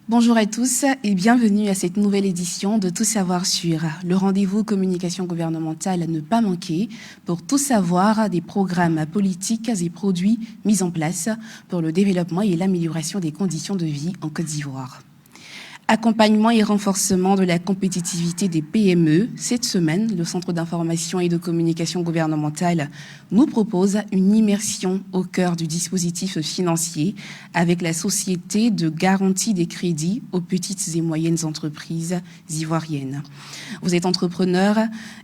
Bonjour à tous et bienvenue à cette nouvelle édition de Tout savoir sur le rendez-vous communication gouvernementale à ne pas manquer pour tout savoir des programmes politiques et produits mis en place pour le développement et l'amélioration des conditions de vie en Côte d'Ivoire. Accompagnement et renforcement de la compétitivité des PME. Cette semaine, le Centre d'information et de communication gouvernementale nous propose une immersion au cœur du dispositif financier avec la Société de garantie des crédits aux petites et moyennes entreprises ivoiriennes. Vous êtes entrepreneur,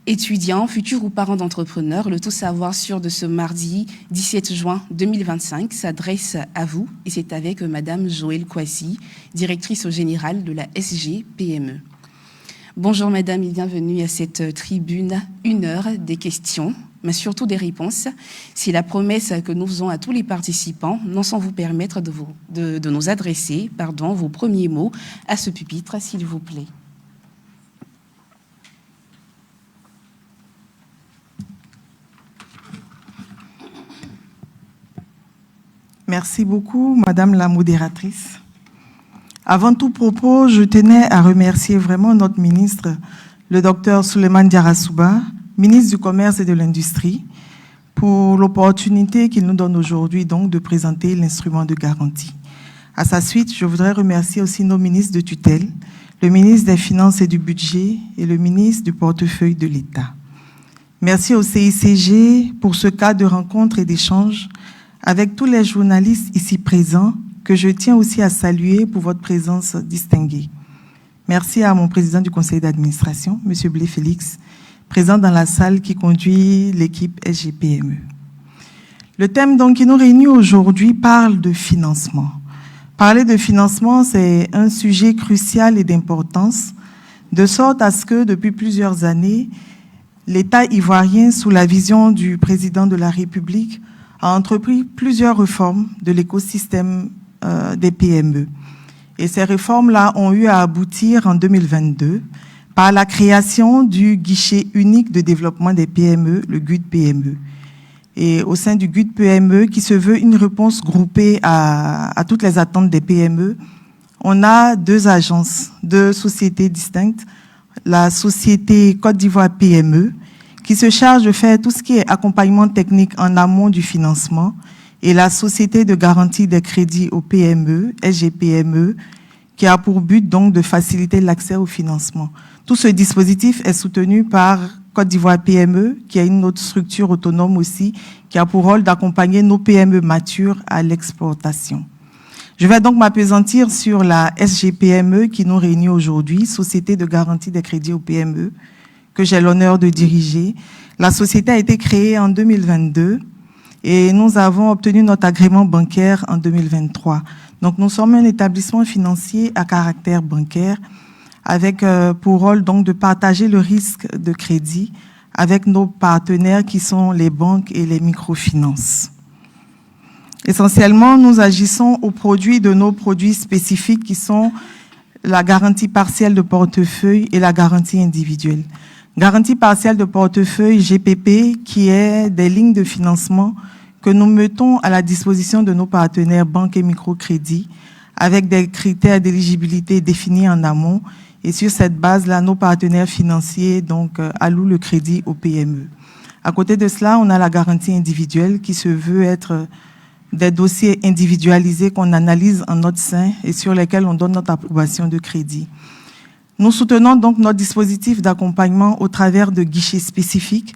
étudiant, futur ou parent d'entrepreneur. Le tout savoir sûr de ce mardi 17 juin 2025 s'adresse à vous et c'est avec Madame Joëlle Kouassi, directrice générale de la SGPME. Bonjour Madame et bienvenue à cette tribune, 1 heure des questions, mais surtout des réponses. C'est la promesse que nous faisons à tous les participants, non sans vous permettre de nous adresser vos premiers mots à ce pupitre, s'il vous plaît. Merci beaucoup, Madame la modératrice. Avant tout propos, je tenais à remercier vraiment notre ministre, le docteur Souleymane Diarra-Souba, ministre du Commerce et de l'Industrie, pour l'opportunité qu'il nous donne aujourd'hui donc de présenter l'instrument de garantie. À sa suite, je voudrais remercier aussi nos ministres de tutelle, le ministre des Finances et du Budget et le ministre du portefeuille de l'État. Merci au CICG pour ce cadre de rencontre et d'échange avec tous les journalistes ici présents, que je tiens aussi à saluer pour votre présence distinguée. Merci à mon président du conseil d'administration, M. Blé Félix, présent dans la salle qui conduit l'équipe SGPME. Le thème donc qui nous réunit aujourd'hui parle de financement. Parler de financement, c'est un sujet crucial et d'importance, de sorte à ce que depuis plusieurs années, l'État ivoirien, sous la vision du président de la République, a entrepris plusieurs réformes de l'écosystème des PME. Et ces réformes-là ont eu à aboutir en 2022 par la création du guichet unique de développement des PME, le GUD-PME. Et au sein du GUD-PME, qui se veut une réponse groupée à toutes les attentes des PME, on a 2 agences, 2 sociétés distinctes. La société Côte d'Ivoire PME, qui se charge de faire tout ce qui est accompagnement technique en amont du financement, et la Société de garantie des crédits aux PME, SGPME, qui a pour but donc de faciliter l'accès au financement. Tout ce dispositif est soutenu par Côte d'Ivoire PME, qui a une autre structure autonome aussi, qui a pour rôle d'accompagner nos PME matures à l'exportation. Je vais donc m'appesantir sur la SGPME qui nous réunit aujourd'hui, Société de garantie des crédits aux PME, que j'ai l'honneur de diriger. La société a été créée en 2022 et nous avons obtenu notre agrément bancaire en 2023. Donc nous sommes un établissement financier à caractère bancaire avec pour rôle donc de partager le risque de crédit avec nos partenaires qui sont les banques et les microfinances. Essentiellement, nous agissons au produit de nos produits spécifiques qui sont la garantie partielle de portefeuille et la garantie individuelle. Garantie partielle de portefeuille, GPP, qui est des lignes de financement que nous mettons à la disposition de nos partenaires banques et microcrédits avec des critères d'éligibilité définis en amont. Et sur cette base-là, nos partenaires financiers donc allouent le crédit aux PME. À côté de cela, on a la garantie individuelle qui se veut être des dossiers individualisés qu'on analyse en notre sein et sur lesquels on donne notre approbation de crédit. Nous soutenons donc notre dispositif d'accompagnement au travers de guichets spécifiques.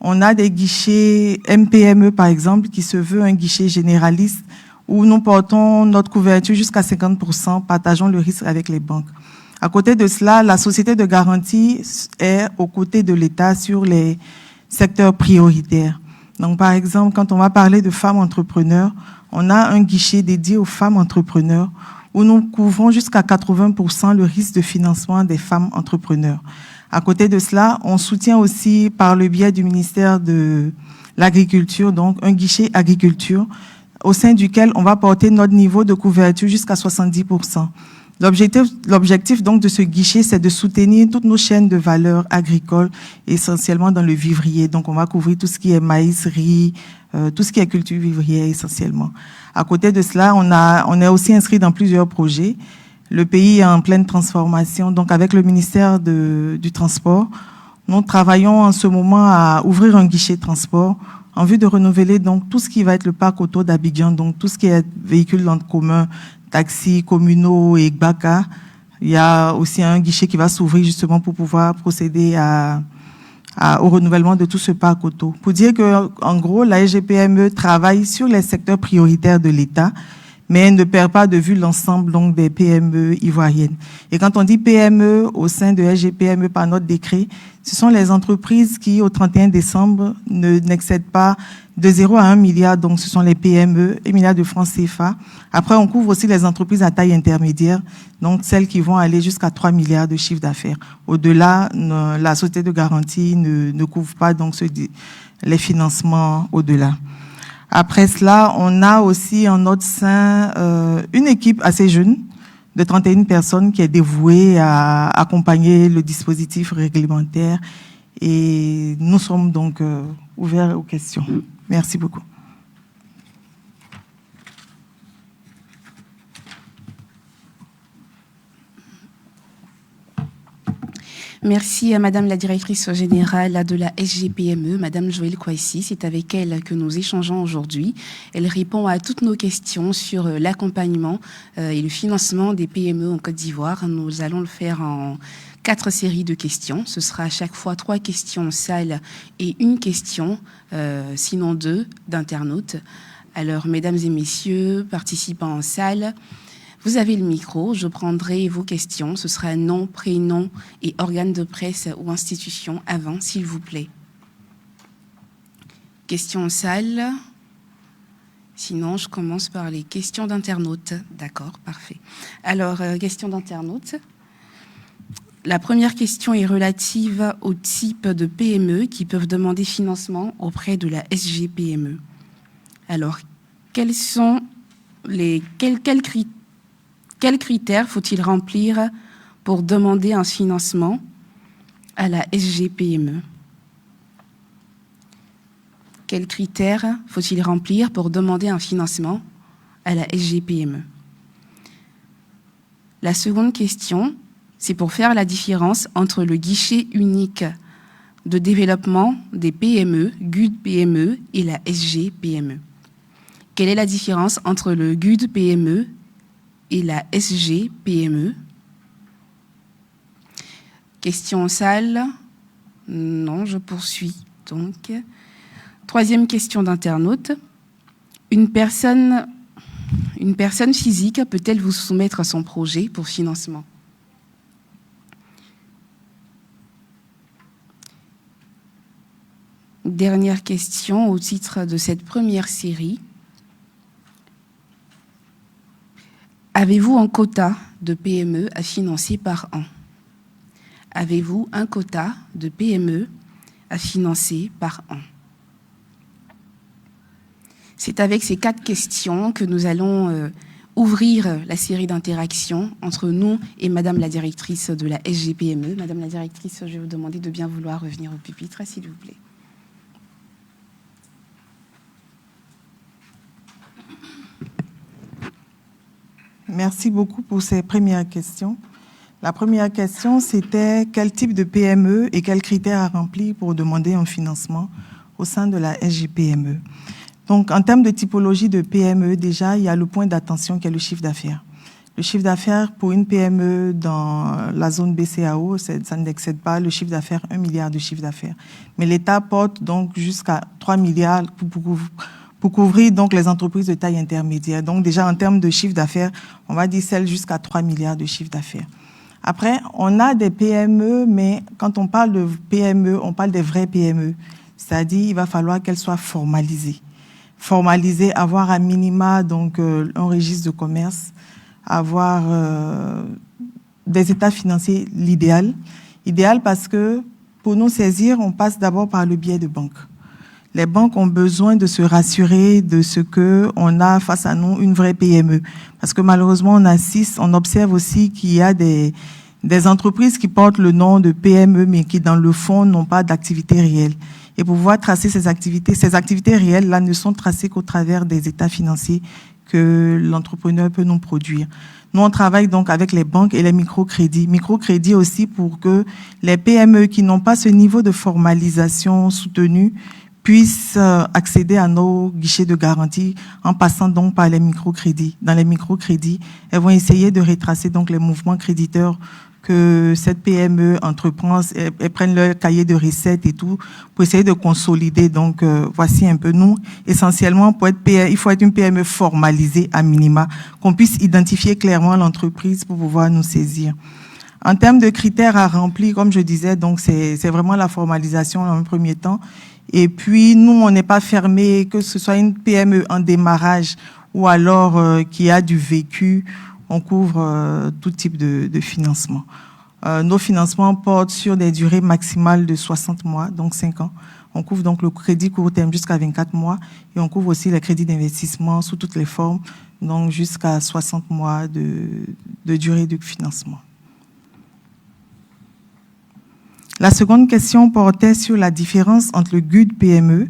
On a des guichets MPME, par exemple, qui se veut un guichet généraliste où nous portons notre couverture jusqu'à 50%, partageons le risque avec les banques. À côté de cela, la société de garantie est aux côtés de l'État sur les secteurs prioritaires. Donc, par exemple, quand on va parler de femmes entrepreneurs, on a un guichet dédié aux femmes entrepreneurs où nous couvrons jusqu'à 80% le risque de financement des femmes entrepreneurs. À côté de cela, on soutient aussi par le biais du ministère de l'Agriculture, donc un guichet agriculture, au sein duquel on va porter notre niveau de couverture jusqu'à 70%. L'objectif donc de ce guichet, c'est de soutenir toutes nos chaînes de valeur agricoles, essentiellement dans le vivrier. Donc, on va couvrir tout ce qui est maïs, riz, tout ce qui est culture vivrière essentiellement. À côté de cela, on est aussi inscrit dans plusieurs projets. Le pays est en pleine transformation. Donc, avec le ministère du Transport, nous travaillons en ce moment à ouvrir un guichet transport en vue de renouveler donc tout ce qui va être le parc auto d'Abidjan, donc tout ce qui est véhicules en commun, taxis communaux et Gbaka. Il y a aussi un guichet qui va s'ouvrir justement pour pouvoir procéder au renouvellement de tout ce parc auto. Pour dire que, en gros, la SGPME travaille sur les secteurs prioritaires de l'État, mais elle ne perd pas de vue l'ensemble donc des PME ivoiriennes. Et quand on dit PME au sein de SGPME par notre décret, ce sont les entreprises qui, au 31 décembre, n'excèdent pas de 0 à 1 milliard, donc ce sont les PME, 1 milliard de francs CFA. Après, on couvre aussi les entreprises à taille intermédiaire, donc celles qui vont aller jusqu'à 3 milliards de chiffre d'affaires. Au-delà, la société de garantie ne couvre pas donc les financements au-delà. Après cela, on a aussi en notre sein une équipe assez jeune de 31 personnes qui est dévouée à accompagner le dispositif réglementaire et nous sommes donc ouverts aux questions. Merci beaucoup. Merci à Madame la directrice générale de la SGPME, Madame Joëlle Kouaissi. C'est avec elle que nous échangeons aujourd'hui. Elle répond à toutes nos questions sur l'accompagnement et le financement des PME en Côte d'Ivoire. Nous allons le faire en 4 séries de questions. Ce sera à chaque fois 3 questions en salle et 1 question, sinon 2, d'internautes. Alors, mesdames et messieurs, participants en salle, vous avez le micro, je prendrai vos questions. Ce sera nom, prénom et organe de presse ou institution avant, s'il vous plaît. Questions en salle. Sinon, je commence par les questions d'internautes. D'accord, parfait. Alors, questions d'internautes. La première question est relative au type de PME qui peuvent demander financement auprès de la SGPME. Alors, quels critères faut-il remplir pour demander un financement à la SGPME? Quels critères faut-il remplir pour demander un financement à la SGPME? La seconde question, c'est pour faire la différence entre le guichet unique de développement des PME, GUD-PME, et la SGPME. Quelle est la différence entre le GUD-PME et la SGPME? Question en salle? Non, je poursuis. Donc, troisième question d'internaute. Une personne physique peut-elle vous soumettre son projet pour financement? Dernière question au titre de cette première série. Avez-vous un quota de PME à financer par an? Avez-vous un quota de PME à financer par an? C'est avec ces 4 questions que nous allons ouvrir la série d'interactions entre nous et Madame la directrice de la SGPME. Madame la directrice, je vais vous demander de bien vouloir revenir au pupitre, s'il vous plaît. Merci beaucoup pour ces premières questions. La première question, c'était quel type de PME et quels critères à remplir pour demander un financement au sein de la SGPME. Donc, en termes de typologie de PME, déjà, il y a le point d'attention qui est le chiffre d'affaires. Le chiffre d'affaires pour une PME dans la zone BCAO, ça n'excède pas le chiffre d'affaires, 1 milliard de chiffre d'affaires. Mais l'État porte donc jusqu'à 3 milliards pour couvrir donc les entreprises de taille intermédiaire. Donc déjà en termes de chiffre d'affaires, on va dire celles jusqu'à 3 milliards de chiffre d'affaires. Après, on a des PME, mais quand on parle de PME, on parle des vraies PME. C'est-à-dire, il va falloir qu'elles soient formalisées. Formalisées, avoir à minima donc un registre de commerce, avoir des états financiers, l'idéal. Idéal parce que pour nous saisir, on passe d'abord par le biais de banque. les banques ont besoin de se rassurer de ce que on a face à nous une vraie PME. Parce que malheureusement, on observe aussi qu'il y a des entreprises qui portent le nom de PME, mais qui dans le fond n'ont pas d'activité réelle. Et pour pouvoir tracer ces activités réelles-là ne sont tracées qu'au travers des états financiers que l'entrepreneur peut nous produire. Nous, on travaille donc avec les banques et les microcrédits. Microcrédits aussi pour que les PME qui n'ont pas ce niveau de formalisation soutenu puissent accéder à nos guichets de garantie en passant donc par les microcrédits. Dans les microcrédits, elles vont essayer de retracer donc les mouvements créditeurs que cette PME entreprend, elles prennent leur cahier de recettes et tout pour essayer de consolider. Donc, voici un peu nous. Essentiellement, il faut être une PME formalisée à minima, qu'on puisse identifier clairement l'entreprise pour pouvoir nous saisir. En termes de critères à remplir, comme je disais, donc c'est vraiment la formalisation en un premier temps. Et puis, nous, on n'est pas fermé, que ce soit une PME en démarrage ou alors qui a du vécu. On couvre tout type de financement. Nos financements portent sur des durées maximales de 60 mois, donc 5 ans. On couvre donc le crédit court terme jusqu'à 24 mois et on couvre aussi les crédits d'investissement sous toutes les formes, donc jusqu'à 60 mois de durée de financement. La seconde question portait sur la différence entre le GUD PME,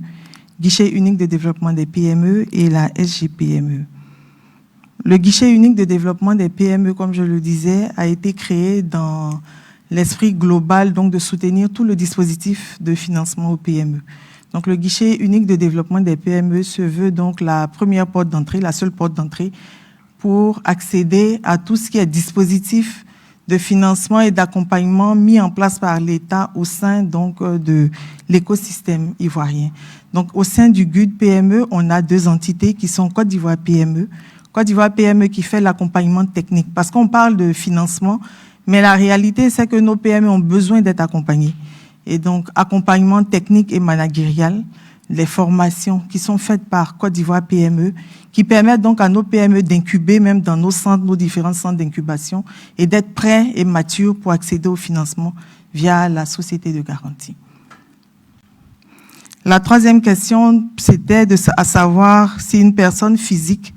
guichet unique de développement des PME, et la SGPME. Le guichet unique de développement des PME, comme je le disais, a été créé dans l'esprit global donc de soutenir tout le dispositif de financement aux PME. Donc le guichet unique de développement des PME se veut donc la première porte d'entrée, la seule porte d'entrée pour accéder à tout ce qui est dispositif de financement et d'accompagnement mis en place par l'État au sein donc de l'écosystème ivoirien. Donc au sein du GUD PME, on a 2 entités qui sont Côte d'Ivoire PME. Côte d'Ivoire PME qui fait l'accompagnement technique. Parce qu'on parle de financement, mais la réalité, c'est que nos PME ont besoin d'être accompagnés. Et donc, accompagnement technique et managérial, les formations qui sont faites par Côte d'Ivoire PME, qui permettent donc à nos PME d'incuber même dans nos centres, nos différents centres d'incubation, et d'être prêts et matures pour accéder au financement via la société de garantie. La troisième question, c'était à savoir si une personne physique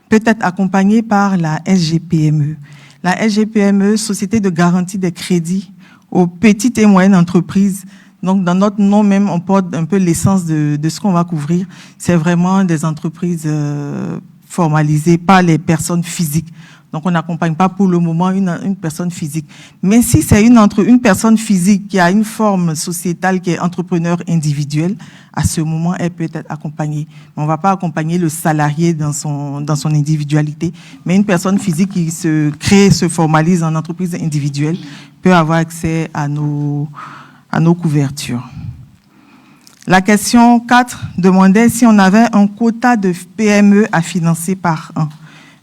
peut être accompagnée par la SGPME. La SGPME, Société de garantie des crédits aux petites et moyennes entreprises. Donc, dans notre nom même, on porte un peu l'essence de ce qu'on va couvrir. C'est vraiment des entreprises formalisées par les personnes physiques. Donc, on n'accompagne pas pour le moment une personne physique. Mais si c'est une personne physique qui a une forme sociétale, qui est entrepreneur individuel, à ce moment, elle peut être accompagnée. On ne va pas accompagner le salarié dans son individualité, mais une personne physique qui se formalise en entreprise individuelle peut avoir accès à nos couvertures. La question 4 demandait si on avait un quota de PME à financer par an.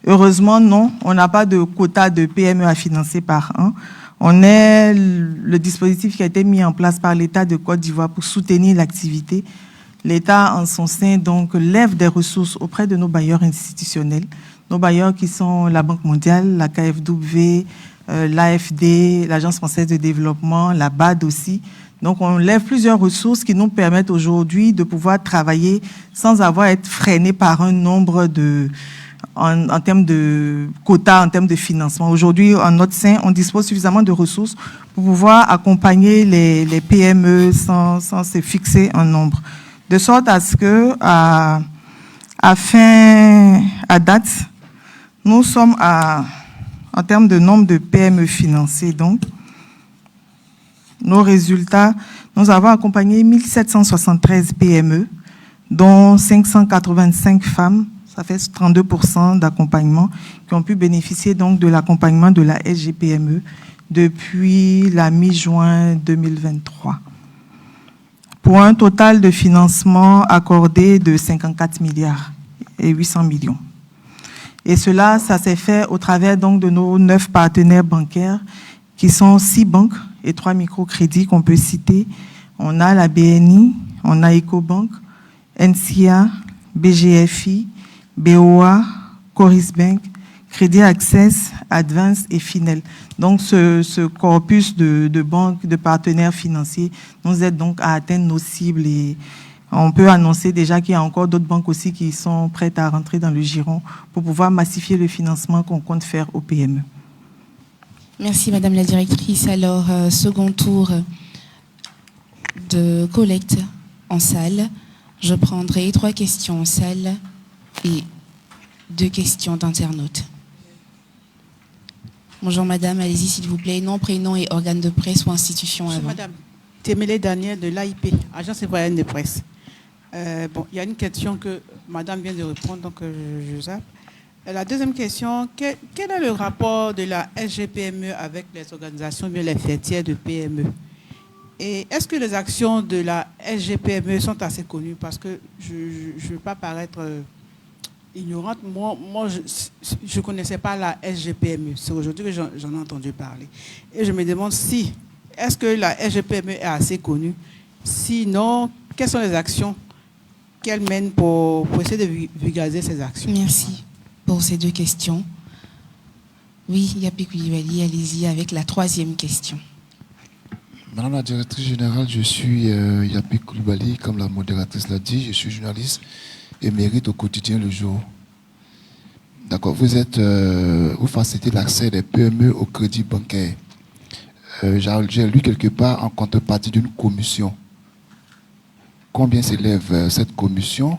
Heureusement, non, on n'a pas de quota de PME à financer par an. On est le dispositif qui a été mis en place par l'État de Côte d'Ivoire pour soutenir l'activité. L'État, en son sein, donc, lève des ressources auprès de nos bailleurs institutionnels. Nos bailleurs qui sont la Banque mondiale, la KfW, l'AFD, l'Agence française de développement, la BAD aussi. Donc, on lève plusieurs ressources qui nous permettent aujourd'hui de pouvoir travailler sans avoir à être freiné par un nombre en termes de quotas, en termes de financement. Aujourd'hui, en notre sein, on dispose suffisamment de ressources pour pouvoir accompagner les PME sans se fixer un nombre. De sorte à ce que, à date, nous sommes en termes de nombre de PME financées, donc, nos résultats, nous avons accompagné 1773 PME, dont 585 femmes, ça fait 32% d'accompagnement, qui ont pu bénéficier donc de l'accompagnement de la SGPME depuis la mi-juin 2023. Pour un total de financement accordé de 54 milliards et 800 millions. Et cela, ça s'est fait au travers donc de nos 9 partenaires bancaires, qui sont 6 banques et 3 microcrédits qu'on peut citer. On a la BNI, on a Ecobank, NCA, BGFI, BOA, Coris Bank, Crédit Access, Advance et Finel. Donc, ce corpus de banques, de partenaires financiers nous aide donc à atteindre nos cibles et On peut annoncer déjà qu'il y a encore d'autres banques aussi qui sont prêtes à rentrer dans le giron pour pouvoir massifier le financement qu'on compte faire aux PME. Merci Madame la Directrice. Alors, second tour de collecte en salle. Je prendrai 3 questions en salle et 2 questions d'internautes. Bonjour Madame, allez-y s'il vous plaît. Nom, prénom et organe de presse ou institution avant. Madame Témélé Daniel de l'AIP, Agence ivoirienne de presse. Bon, il y a une question que Madame vient de répondre, donc je zappe. La deuxième question, quel est le rapport de la SGPME avec les organisations, bien les fêtières de PME? Et est-ce que les actions de la SGPME sont assez connues? Parce que je ne veux pas paraître ignorante. Moi je ne connaissais pas la SGPME. C'est aujourd'hui que j'en ai entendu parler. Et je me demande si, est-ce que la SGPME est assez connue? Sinon, quelles sont les actions qu'elle mène pour essayer de vulgariser ces actions? Merci pour ces 2 questions. Oui, Yapi Koulibaly, allez-y avec la 3e question. Madame la Directrice Générale, je suis Yapi Koulibaly, comme la modératrice l'a dit, je suis journaliste et mérite au quotidien Le Jour. D'accord, vous facilitez l'accès des PME au crédit bancaire. J'ai lu quelque part en contrepartie d'une commission. Combien s'élève cette commission?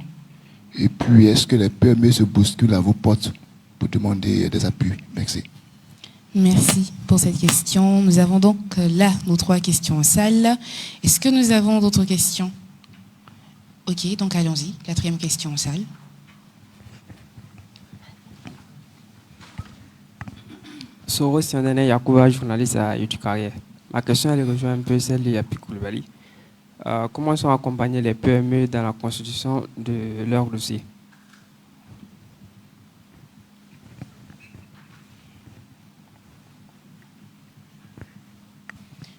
Et puis, est-ce que les PME se bousculent à vos portes pour demander des appuis? Merci. Merci pour cette question. Nous avons donc là nos 3 questions en salle. Est-ce que nous avons d'autres questions? Ok, donc allons-y. 4e question en salle. Soro Siandane Yakuba, journaliste à YouTube Carrière. Ma question, elle rejoint un peu celle de Yapi Koulibaly. Comment sont accompagnés les PME dans la constitution de leur dossier?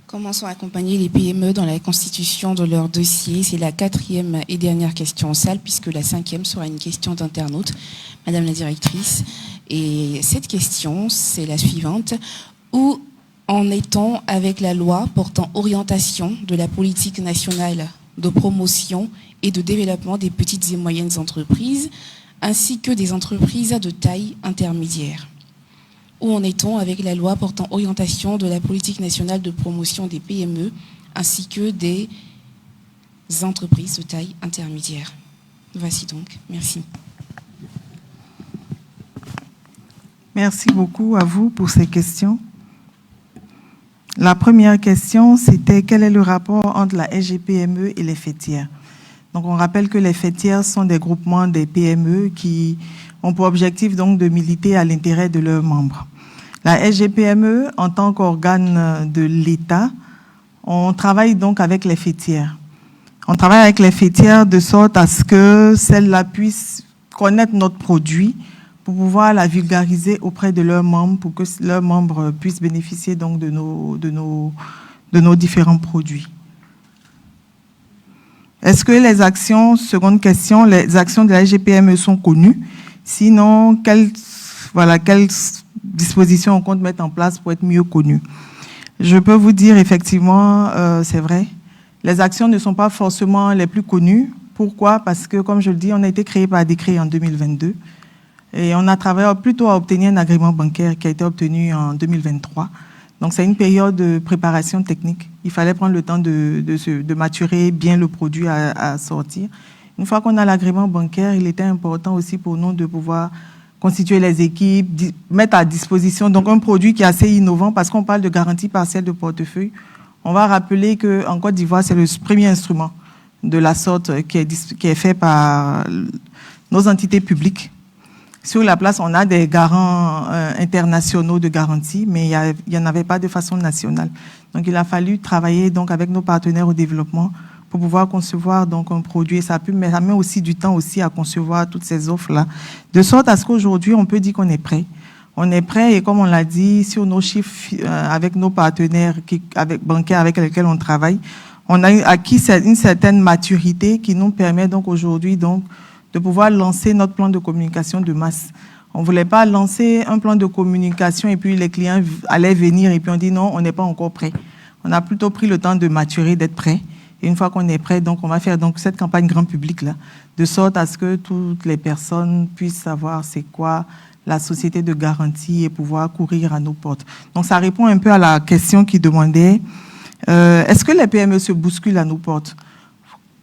Comment sont accompagnés les PME dans la constitution de leur dossier? C'est la 4e et dernière question en salle, puisque la 5e sera une question d'internaute. Madame la Directrice, et cette question, c'est la suivante. Où en est-on avec la loi portant orientation de la politique nationale de promotion et de développement des petites et moyennes entreprises, ainsi que des entreprises de taille intermédiaire? Où en est-on avec la loi portant orientation de la politique nationale de promotion des PME, ainsi que des entreprises de taille intermédiaire? Voici donc. Merci. Merci beaucoup à vous pour ces questions. La première question, c'était quel est le rapport entre la SGPME et les fêtières? Donc, on rappelle que les fêtières sont des groupements des PME qui ont pour objectif donc de militer à l'intérêt de leurs membres. La SGPME, en tant qu'organe de l'État, on travaille donc avec les fêtières. On travaille avec les fêtières de sorte à ce que celles-là puissent connaître notre produit pour pouvoir la vulgariser auprès de leurs membres, pour que leurs membres puissent bénéficier donc de nos différents produits. Est-ce que les actions, seconde question, les actions de la SGPME sont connues? Sinon, quelles dispositions on compte mettre en place pour être mieux connues? Je peux vous dire effectivement, c'est vrai, les actions ne sont pas forcément les plus connues. Pourquoi? Parce que, comme je le dis, on a été créé par décret en 2022. Et on a travaillé plutôt à obtenir un agrément bancaire qui a été obtenu en 2023. Donc, c'est une période de préparation technique. Il fallait prendre le temps de maturer bien le produit à sortir. Une fois qu'on a l'agrément bancaire, il était important aussi pour nous de pouvoir constituer les équipes, mettre à disposition donc un produit qui est assez innovant parce qu'on parle de garantie partielle de portefeuille. On va rappeler qu'en Côte d'Ivoire, c'est le premier instrument de la sorte qui est fait par nos entités publiques. Sur la place, on a des garants internationaux de garantie, mais il n'y en avait pas de façon nationale. Donc, il a fallu travailler donc, avec nos partenaires au développement pour pouvoir concevoir donc, un produit. Mais ça met aussi du temps aussi à concevoir toutes ces offres-là, de sorte à ce qu'aujourd'hui, on peut dire qu'on est prêt. On est prêt et comme on l'a dit, sur nos chiffres avec nos partenaires bancaires avec lesquels on travaille, on a acquis une certaine maturité qui nous permet donc aujourd'hui donc, de pouvoir lancer notre plan de communication de masse. On ne voulait pas lancer un plan de communication et puis les clients allaient venir et puis on dit non, on n'est pas encore prêt. On a plutôt pris le temps de maturer, d'être prêt. Et une fois qu'on est prêt, donc on va faire donc cette campagne grand public là, de sorte à ce que toutes les personnes puissent savoir c'est quoi la société de garantie et pouvoir courir à nos portes. Donc ça répond un peu à la question qui demandait est-ce que les PME se bousculent à nos portes?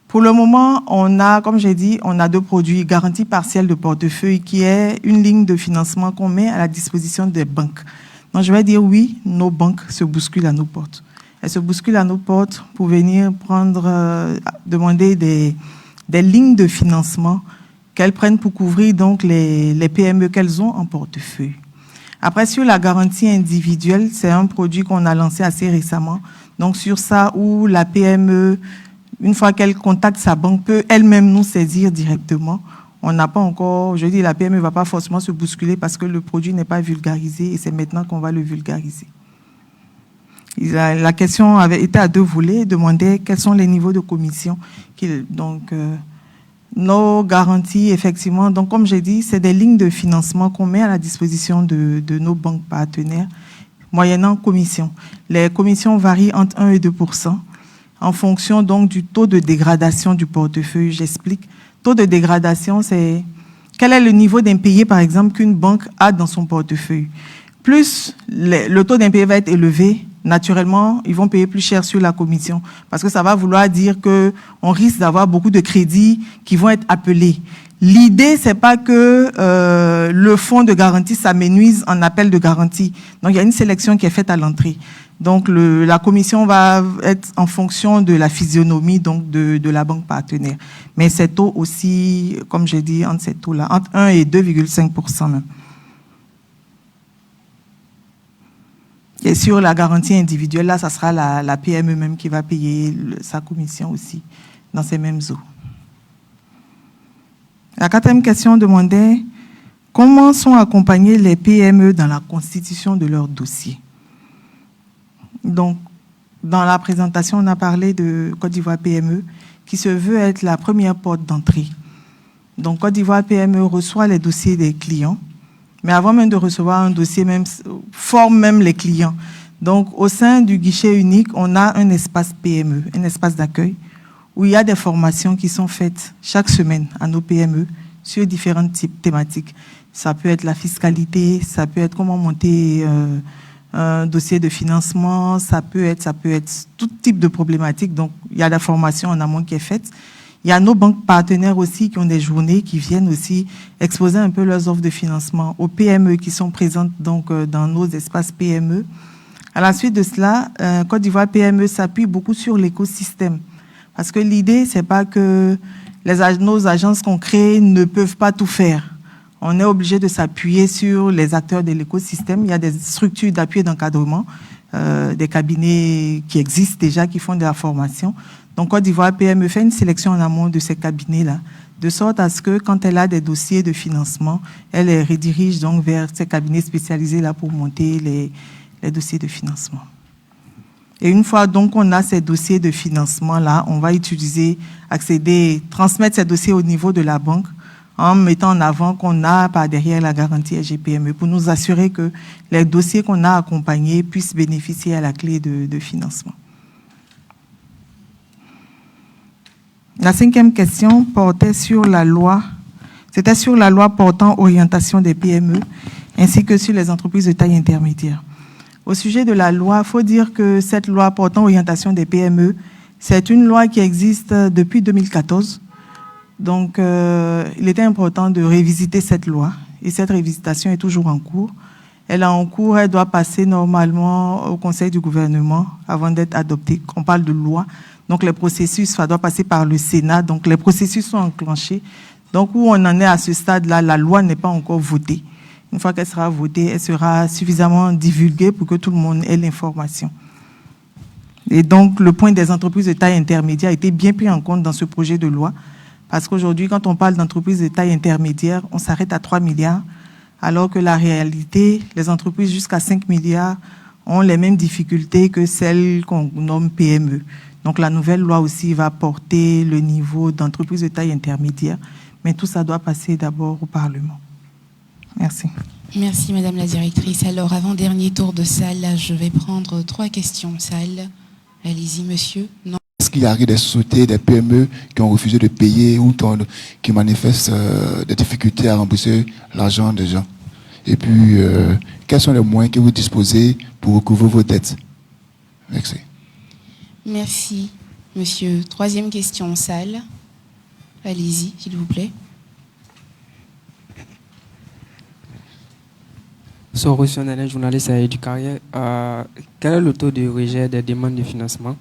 Pour le moment, on a, comme j'ai dit, on a 2 produits, garantie partielle de portefeuille, qui est une ligne de financement qu'on met à la disposition des banques. Donc je vais dire oui, nos banques se bousculent à nos portes. Elles se bousculent à nos portes pour venir demander des lignes de financement qu'elles prennent pour couvrir donc les PME qu'elles ont en portefeuille. Après, sur la garantie individuelle, c'est un produit qu'on a lancé assez récemment. Donc sur ça, où la PME, une fois qu'elle contacte sa banque, peut elle-même nous saisir directement. On n'a pas encore, je dis, la PME ne va pas forcément se bousculer parce que le produit n'est pas vulgarisé et c'est maintenant qu'on va le vulgariser. La question avait été à 2 volets, demandait quels sont les niveaux de commission. Donc, nos garanties, effectivement, donc comme j'ai dit, c'est des lignes de financement qu'on met à la disposition de nos banques partenaires, moyennant commission. Les commissions varient entre 1 et 2%, en fonction donc du taux de dégradation du portefeuille. J'explique. Taux de dégradation, c'est quel est le niveau d'impayé, par exemple, qu'une banque a dans son portefeuille. Plus le taux d'impayé va être élevé, naturellement, ils vont payer plus cher sur la commission parce que ça va vouloir dire qu'on risque d'avoir beaucoup de crédits qui vont être appelés. L'idée, c'est pas que le fonds de garantie s'amenuise en appel de garantie. Donc, il y a une sélection qui est faite à l'entrée. Donc, la commission va être en fonction de la physionomie donc de la banque partenaire. Mais ces taux aussi, comme j'ai dit, entre ces taux-là, entre 1 et 2,5% même. Et sur la garantie individuelle, là, ça sera la PME même qui va payer sa commission aussi dans ces mêmes eaux. La 4e question demandait comment sont accompagnés les PME dans la constitution de leur dossier. Donc, dans la présentation, on a parlé de Côte d'Ivoire PME qui se veut être la première porte d'entrée. Donc, Côte d'Ivoire PME reçoit les dossiers des clients, mais avant même de recevoir un dossier, forme même les clients. Donc, au sein du guichet unique, on a un espace PME, un espace d'accueil, où il y a des formations qui sont faites chaque semaine à nos PME sur différentes thématiques. Ça peut être la fiscalité, ça peut être comment monter un dossier de financement, ça peut être tout type de problématiques. Donc, il y a la formation en amont qui est faite. Il y a nos banques partenaires aussi qui ont des journées qui viennent aussi exposer un peu leurs offres de financement aux PME qui sont présentes donc dans nos espaces PME. À la suite de cela, Côte d'Ivoire PME s'appuie beaucoup sur l'écosystème. Parce que l'idée, c'est pas que nos agences qu'on crée ne peuvent pas tout faire. On est obligé de s'appuyer sur les acteurs de l'écosystème. Il y a des structures d'appui et d'encadrement, des cabinets qui existent déjà, qui font de la formation. Donc, Côte d'Ivoire PME fait une sélection en amont de ces cabinets-là, de sorte à ce que, quand elle a des dossiers de financement, elle les redirige donc vers ces cabinets spécialisés là pour monter les dossiers de financement. Et une fois donc on a ces dossiers de financement-là, on va transmettre ces dossiers au niveau de la banque en mettant en avant qu'on a par derrière la garantie SGPME pour nous assurer que les dossiers qu'on a accompagnés puissent bénéficier à la clé de financement. La 5e question portait sur la loi. C'était sur la loi portant orientation des PME ainsi que sur les entreprises de taille intermédiaire. Au sujet de la loi, il faut dire que cette loi portant orientation des PME, c'est une loi qui existe depuis 2014. Donc, il était important de révisiter cette loi. Et cette révisitation est toujours en cours. Elle est en cours, elle doit passer normalement au Conseil du gouvernement avant d'être adoptée. On parle de loi. Donc, les processus, ça doit passer par le Sénat. Donc, les processus sont enclenchés. Donc, où on en est à ce stade-là, la loi n'est pas encore votée. Une fois qu'elle sera votée, elle sera suffisamment divulguée pour que tout le monde ait l'information. Et donc, le point des entreprises de taille intermédiaire a été bien pris en compte dans ce projet de loi. Parce qu'aujourd'hui, quand on parle d'entreprises de taille intermédiaire, on s'arrête à 3 milliards, alors que la réalité, les entreprises jusqu'à 5 milliards ont les mêmes difficultés que celles qu'on nomme PME. Donc, la nouvelle loi aussi va porter le niveau d'entreprises de taille intermédiaire. Mais tout ça doit passer d'abord au Parlement. Merci. Merci, Madame la Directrice. Alors, avant-dernier tour de salle, je vais prendre 3 questions. Salle, allez-y, monsieur. Non. Est-ce qu'il y a des sociétés, des PME qui ont refusé de payer ou qui manifestent des difficultés à rembourser l'argent des gens? Et puis, quels sont les moyens que vous disposez pour recouvrer vos dettes? Merci. Merci, monsieur. Troisième question en salle. Allez-y, s'il vous plaît. Soro Sionene, journaliste à Éducarrière. Quel est le taux de rejet des demandes de financement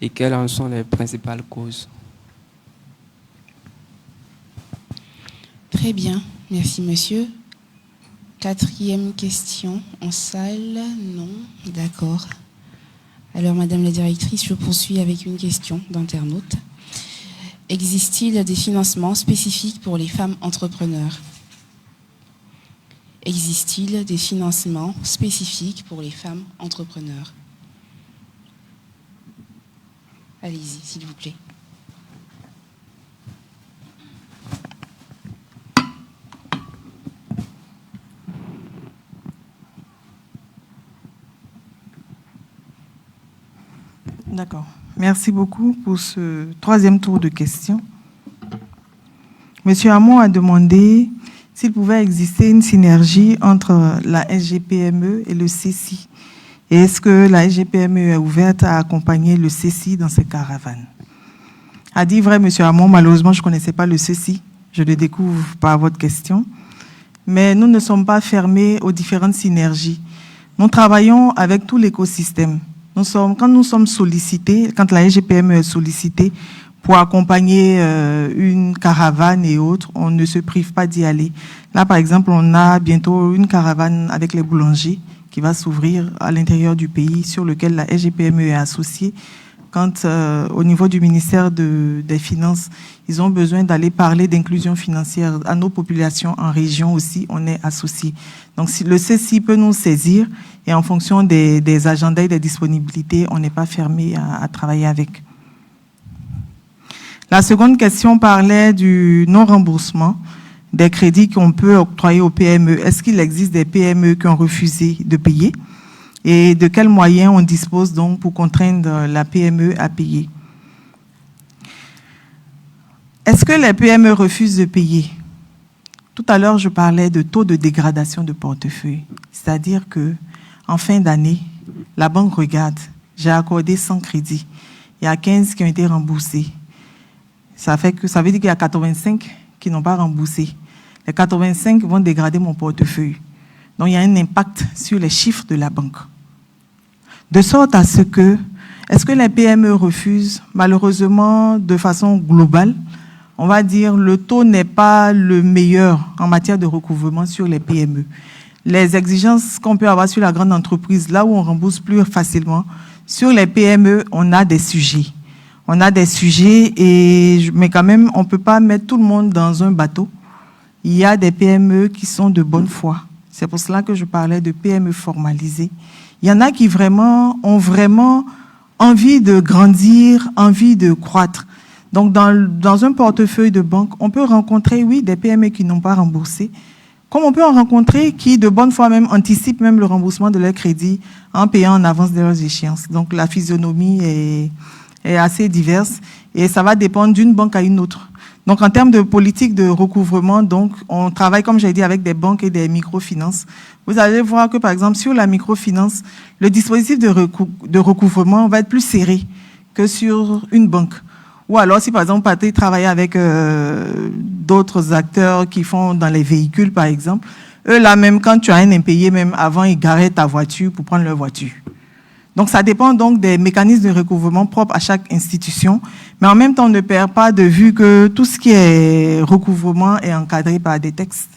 et quelles en sont les principales causes? Très bien, merci monsieur. Quatrième question en salle. Non, d'accord. Alors madame la directrice, je poursuis avec une question d'internaute. Existe-t-il des financements spécifiques pour les femmes entrepreneurs? Existe-t-il des financements spécifiques pour les femmes entrepreneurs? Allez-y, s'il vous plaît. D'accord. Merci beaucoup pour ce troisième tour de questions. Monsieur Hamon a demandé s'il pouvait exister une synergie entre la SGPME et le CECI. Et est-ce que la SGPME est ouverte à accompagner le CECI dans ses caravanes? A dit vrai, monsieur Hamon, malheureusement, je ne connaissais pas le CECI. Je le découvre par votre question. Mais nous ne sommes pas fermés aux différentes synergies. Nous travaillons avec tout l'écosystème. Quand nous sommes sollicités, quand la SGPME est sollicitée pour accompagner une caravane et autres, on ne se prive pas d'y aller. Là, par exemple, on a bientôt une caravane avec les boulangers qui va s'ouvrir à l'intérieur du pays, sur lequel la SGPME est associée. Quand, au niveau du ministère des Finances, ils ont besoin d'aller parler d'inclusion financière à nos populations en région aussi, on est associés. Donc, si le CECI peut nous saisir, et en fonction des agendas et des disponibilités, on n'est pas fermé à travailler avec. La seconde question parlait du non-remboursement des crédits qu'on peut octroyer aux PME. Est-ce qu'il existe des PME qui ont refusé de payer? Et de quels moyens on dispose donc pour contraindre la PME à payer? Est-ce que les PME refusent de payer? Tout à l'heure, je parlais de taux de dégradation de portefeuille. C'est-à-dire que en fin d'année, la banque regarde, j'ai accordé 100 crédits. Il y a 15 qui ont été remboursés. Ça veut dire qu'il y a 85 qui n'ont pas remboursé. Les 85 vont dégrader mon portefeuille. Donc, il y a un impact sur les chiffres de la banque. De sorte à ce que, est-ce que les PME refusent? Malheureusement, de façon globale, on va dire le taux n'est pas le meilleur en matière de recouvrement sur les PME. Les exigences qu'on peut avoir sur la grande entreprise, là où on rembourse plus facilement, sur les PME, on a des sujets. On a des sujets, mais quand même, on ne peut pas mettre tout le monde dans un bateau. Il y a des PME qui sont de bonne foi. C'est pour cela que je parlais de PME formalisées. Il y en a qui ont vraiment envie de grandir, envie de croître. Donc, dans un portefeuille de banque, on peut rencontrer, oui, des PME qui n'ont pas remboursé, comme on peut en rencontrer qui, de bonne foi même, anticipent même le remboursement de leur crédit en payant en avance de leurs échéances. Donc, la physionomie est assez diverse et ça va dépendre d'une banque à une autre. Donc, en termes de politique de recouvrement, donc, on travaille, comme j'ai dit, avec des banques et des microfinances. Vous allez voir que, par exemple, sur la microfinance, le dispositif de recouvrement va être plus serré que sur une banque. Ou alors, si par exemple, Patrick travaille avec d'autres acteurs qui font dans les véhicules, par exemple, eux, là, même quand tu as un impayé, même avant, ils garaient ta voiture pour prendre leur voiture. Donc, ça dépend donc des mécanismes de recouvrement propres à chaque institution. Mais en même temps, on ne perd pas de vue que tout ce qui est recouvrement est encadré par des textes.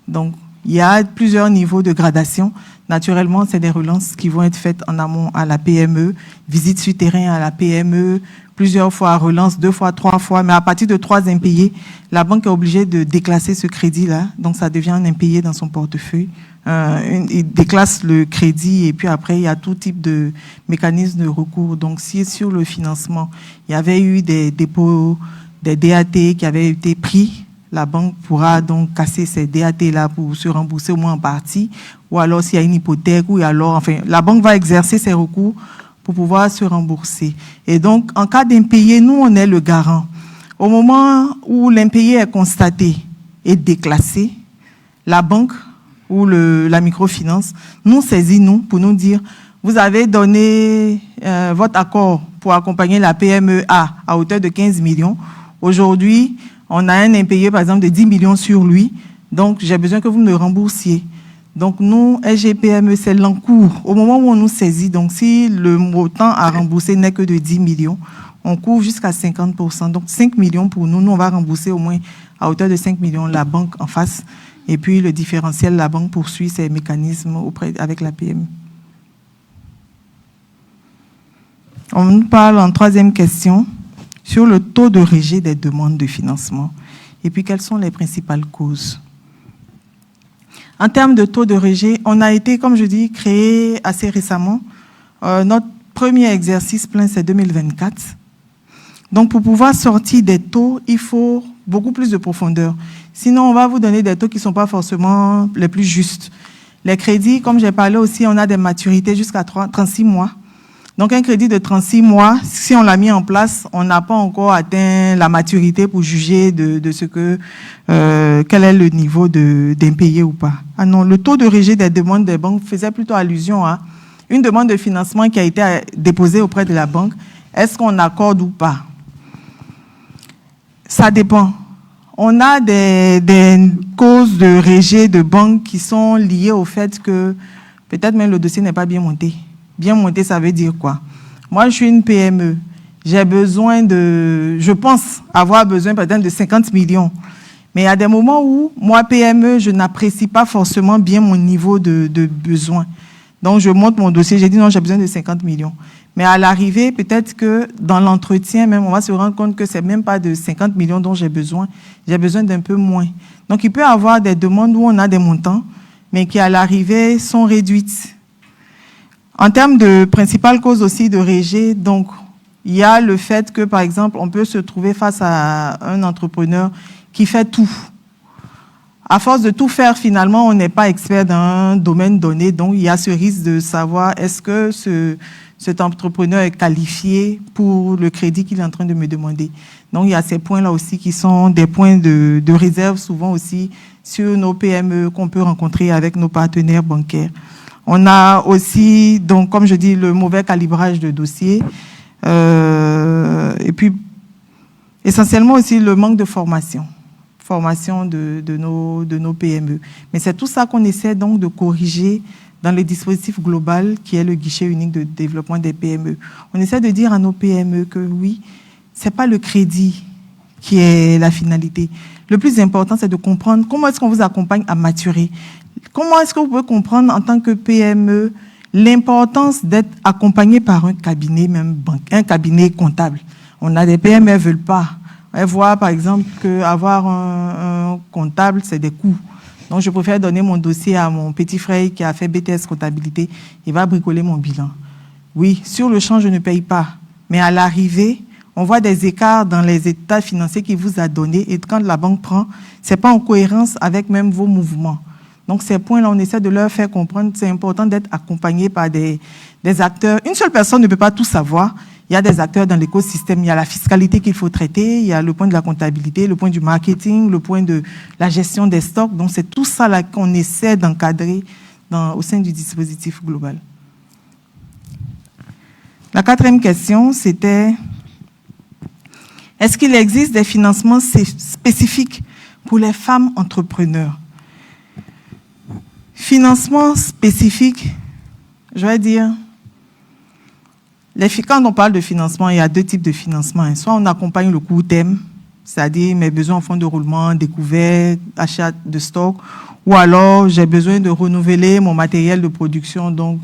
Donc, il y a plusieurs niveaux de gradation. Naturellement, c'est des relances qui vont être faites en amont à la PME, visite sur terrain à la PME, plusieurs fois relance, 2 fois, 3 fois. Mais à partir de 3 impayés, la banque est obligée de déclasser ce crédit-là. Donc, ça devient un impayé dans son portefeuille. Il déclasse le crédit et puis après, il y a tout type de mécanisme de recours. Donc, si sur le financement, il y avait eu des dépôts, des DAT qui avaient été pris, la banque pourra donc casser ces DAT-là pour se rembourser au moins en partie. Ou alors, s'il y a une hypothèque, ou alors, enfin, la banque va exercer ses recours pour pouvoir se rembourser. Et donc, en cas d'impayé, nous, on est le garant. Au moment où l'impayé est constaté et déclassé, la banque ou la microfinance nous saisit, nous, pour nous dire, vous avez donné votre accord pour accompagner la PME à hauteur de 15 millions. Aujourd'hui, on a un impayé, par exemple, de 10 millions sur lui. Donc, j'ai besoin que vous me remboursiez. Donc, nous, SGPME, c'est l'encours. Au moment où on nous saisit, donc si le montant à rembourser n'est que de 10 millions, on couvre jusqu'à 50%. Donc, 5 millions pour nous. Nous, on va rembourser au moins à hauteur de 5 millions la banque en face. Et puis, le différentiel, la banque poursuit ses mécanismes avec la PME. On nous parle en troisième question sur le taux de rejet des demandes de financement. Et puis, quelles sont les principales causes? En termes de taux de rejet, on a été, comme je dis, créé assez récemment. Notre premier exercice plein, c'est 2024. Donc, pour pouvoir sortir des taux, il faut beaucoup plus de profondeur. Sinon, on va vous donner des taux qui ne sont pas forcément les plus justes. Les crédits, comme j'ai parlé aussi, on a des maturités jusqu'à 36 mois. Donc, un crédit de 36 mois, si on l'a mis en place, on n'a pas encore atteint la maturité pour juger de ce que, quel est le niveau d'impayé ou pas. Ah non, le taux de rejet des demandes des banques faisait plutôt allusion à une demande de financement qui a été déposée auprès de la banque. Est-ce qu'on accorde ou pas? Ça dépend. On a des causes de rejet de banques qui sont liées au fait que peut-être même le dossier n'est pas bien monté. Bien monté, ça veut dire quoi? Moi, je suis une PME. J'ai besoin je pense avoir besoin peut-être de 50 millions. Mais il y a des moments où, moi, PME, je n'apprécie pas forcément bien mon niveau de besoin. Donc, je monte mon dossier, j'ai dit non, j'ai besoin de 50 millions. Mais à l'arrivée, peut-être que dans l'entretien, même, on va se rendre compte que ce n'est même pas de 50 millions dont j'ai besoin d'un peu moins. Donc, il peut y avoir des demandes où on a des montants, mais qui, à l'arrivée, sont réduites. En termes de principales causes aussi de rejet, donc, il y a le fait que, par exemple, on peut se trouver face à un entrepreneur qui fait tout. À force de tout faire, finalement, on n'est pas expert dans un domaine donné, donc il y a ce risque de savoir est-ce que cet entrepreneur est qualifié pour le crédit qu'il est en train de me demander. Donc, il y a ces points-là aussi qui sont des points de réserve, souvent aussi, sur nos PME qu'on peut rencontrer avec nos partenaires bancaires. On a aussi, donc, comme je dis, le mauvais calibrage de dossier. Et puis, essentiellement aussi, le manque de formation de nos PME. Mais c'est tout ça qu'on essaie donc de corriger dans le dispositif global qui est le guichet unique de développement des PME. On essaie de dire à nos PME que oui, c'est pas le crédit qui est la finalité. Le plus important, c'est de comprendre comment est-ce qu'on vous accompagne à maturer. Comment est-ce que vous pouvez comprendre en tant que PME l'importance d'être accompagné par un cabinet, même un cabinet comptable. On a des PME, elles ne veulent pas. Elles voient par exemple qu'avoir un comptable, c'est des coûts. Donc je préfère donner mon dossier à mon petit frère qui a fait BTS comptabilité. Il va bricoler mon bilan. Oui, sur le champ, je ne paye pas. Mais à l'arrivée, on voit des écarts dans les états financiers qu'il vous a donnés. Et quand la banque prend, ce n'est pas en cohérence avec même vos mouvements. Donc, ces points-là, on essaie de leur faire comprendre que c'est important d'être accompagné par des acteurs. Une seule personne ne peut pas tout savoir. Il y a des acteurs dans l'écosystème. Il y a la fiscalité qu'il faut traiter, il y a le point de la comptabilité, le point du marketing, le point de la gestion des stocks. Donc, c'est tout ça là qu'on essaie d'encadrer au sein du dispositif global. La quatrième question, c'était est-ce qu'il existe des financements spécifiques pour les femmes entrepreneurs? Financement spécifique, je vais dire, quand on parle de financement, il y a deux types de financement. Soit on accompagne le court terme, c'est-à-dire mes besoins en fonds de roulement, découvert, achat de stock, ou alors j'ai besoin de renouveler mon matériel de production, donc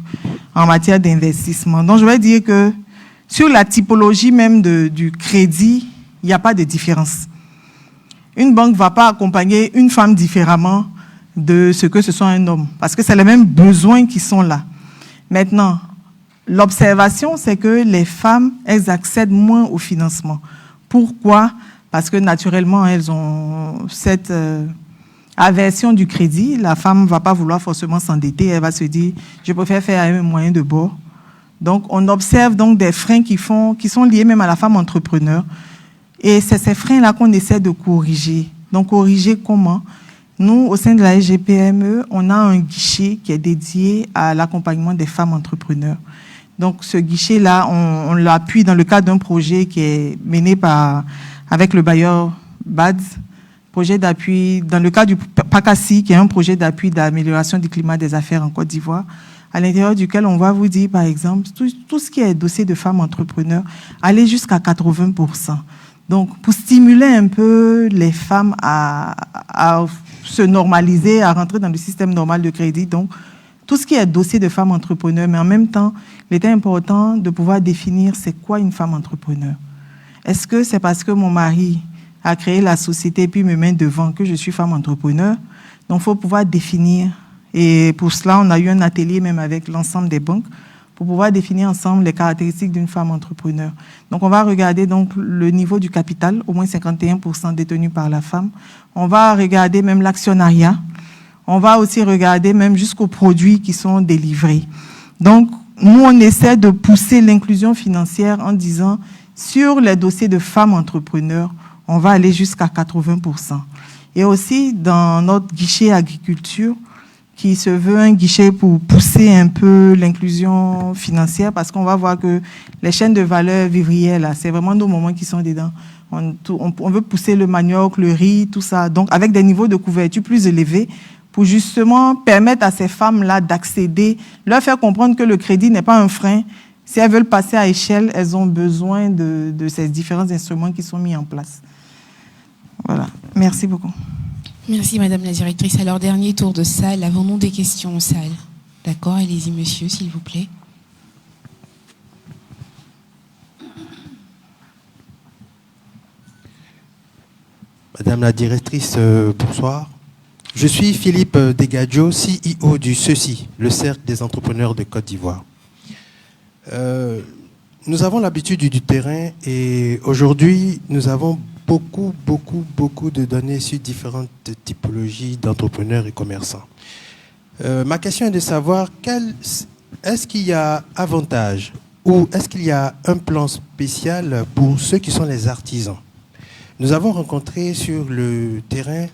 en matière d'investissement. Donc je vais dire que sur la typologie même du crédit, il n'y a pas de différence. Une banque ne va pas accompagner une femme différemment de ce que ce soit un homme, parce que c'est les mêmes besoins qui sont là. Maintenant, l'observation, c'est que les femmes, elles accèdent moins au financement. Pourquoi? Parce que naturellement, elles ont cette aversion du crédit. La femme ne va pas vouloir forcément s'endetter, elle va se dire, je préfère faire un moyen de bord. Donc, on observe donc des freins qui sont liés même à la femme entrepreneur. Et c'est ces freins-là qu'on essaie de corriger. Donc, corriger comment? Nous, au sein de la SGPME, on a un guichet qui est dédié à l'accompagnement des femmes entrepreneurs. Donc, ce guichet-là, on l'appuie dans le cadre d'un projet qui est mené avec le bailleur BADS, projet d'appui, dans le cadre du PACASI, qui est un projet d'appui d'amélioration du climat des affaires en Côte d'Ivoire, à l'intérieur duquel on va vous dire, par exemple, tout ce qui est dossier de femmes entrepreneurs, aller jusqu'à 80%. Donc, pour stimuler un peu les femmes à se normaliser, à rentrer dans le système normal de crédit. Donc, tout ce qui est dossier de femmes entrepreneurs, mais en même temps, il était important de pouvoir définir c'est quoi une femme entrepreneur. Est-ce que c'est parce que mon mari a créé la société puis me met devant que je suis femme entrepreneur? Donc, il faut pouvoir définir. Et pour cela, on a eu un atelier même avec l'ensemble des banques pour pouvoir définir ensemble les caractéristiques d'une femme entrepreneur. Donc, on va regarder donc le niveau du capital, au moins 51% détenu par la femme. On va regarder même l'actionnariat. On va aussi regarder même jusqu'aux produits qui sont délivrés. Donc, nous, on essaie de pousser l'inclusion financière en disant, sur les dossiers de femmes entrepreneurs, on va aller jusqu'à 80%. Et aussi, dans notre guichet agriculture, qui se veut un guichet pour pousser un peu l'inclusion financière, parce qu'on va voir que les chaînes de valeur vivrières, là, c'est vraiment nos moments qui sont dedans. On veut pousser le manioc, le riz, tout ça, donc avec des niveaux de couverture plus élevés, pour justement permettre à ces femmes-là d'accéder, leur faire comprendre que le crédit n'est pas un frein. Si elles veulent passer à échelle, elles ont besoin de ces différents instruments qui sont mis en place. Voilà. Merci beaucoup. Merci, Madame la Directrice. Alors, dernier tour de salle. Avons-nous des questions en salle? D'accord, allez-y, monsieur, s'il vous plaît. Madame la Directrice, bonsoir. Je suis Philippe Degadjo, CEO du CECI, le Cercle des entrepreneurs de Côte d'Ivoire. Nous avons l'habitude du terrain et aujourd'hui, nous avons beaucoup de données sur différentes typologies d'entrepreneurs et commerçants. Ma question est de savoir, est-ce qu'il y a avantage ou est-ce qu'il y a un plan spécial pour ceux qui sont les artisans? Nous avons rencontré sur le terrain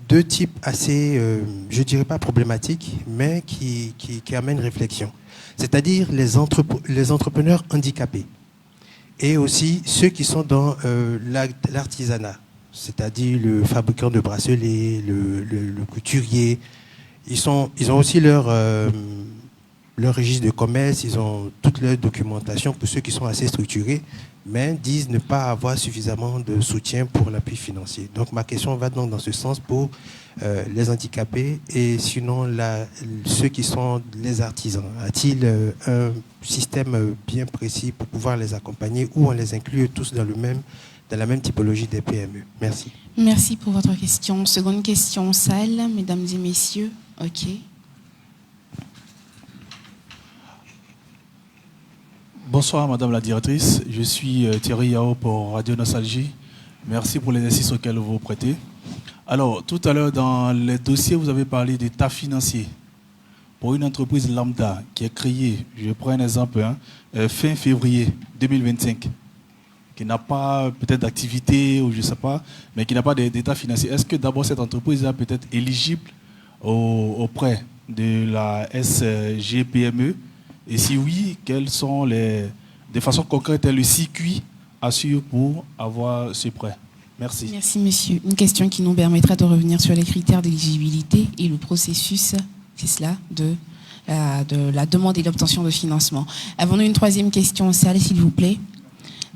deux types assez, je dirais pas problématiques, mais qui amènent réflexion. C'est-à-dire les entrepreneurs handicapés et aussi ceux qui sont dans l'artisanat, c'est-à-dire le fabricant de bracelets, le couturier. Ils ont aussi leur registre de commerce, ils ont toute leur documentation pour ceux qui sont assez structurés, mais disent ne pas avoir suffisamment de soutien pour l'appui financier. Donc ma question va donc dans ce sens pour les handicapés et sinon ceux qui sont les artisans. A-t-il un système bien précis pour pouvoir les accompagner ou on les inclut tous dans la même typologie des PME? Merci. Merci pour votre question. Seconde question en salle, mesdames et messieurs. OK. Bonsoir Madame la Directrice, je suis Thierry Yao pour Radio Nostalgie. Merci pour l'exercice auquel vous vous prêtez. Alors, tout à l'heure dans les dossiers, vous avez parlé d'état financier. Pour une entreprise lambda qui est créée, je prends un exemple, fin février 2025, qui n'a pas peut-être d'activité ou je ne sais pas, mais qui n'a pas d'état financier, est-ce que d'abord cette entreprise est peut-être éligible auprès de la SGPME? Et si oui, quelles sont de façon concrète le circuit à suivre pour avoir ce prêt? Merci. Merci, monsieur. Une question qui nous permettra de revenir sur les critères d'éligibilité et le processus, c'est cela, de la demande et l'obtention de financement. Avons-nous une troisième question en salle, s'il vous plaît?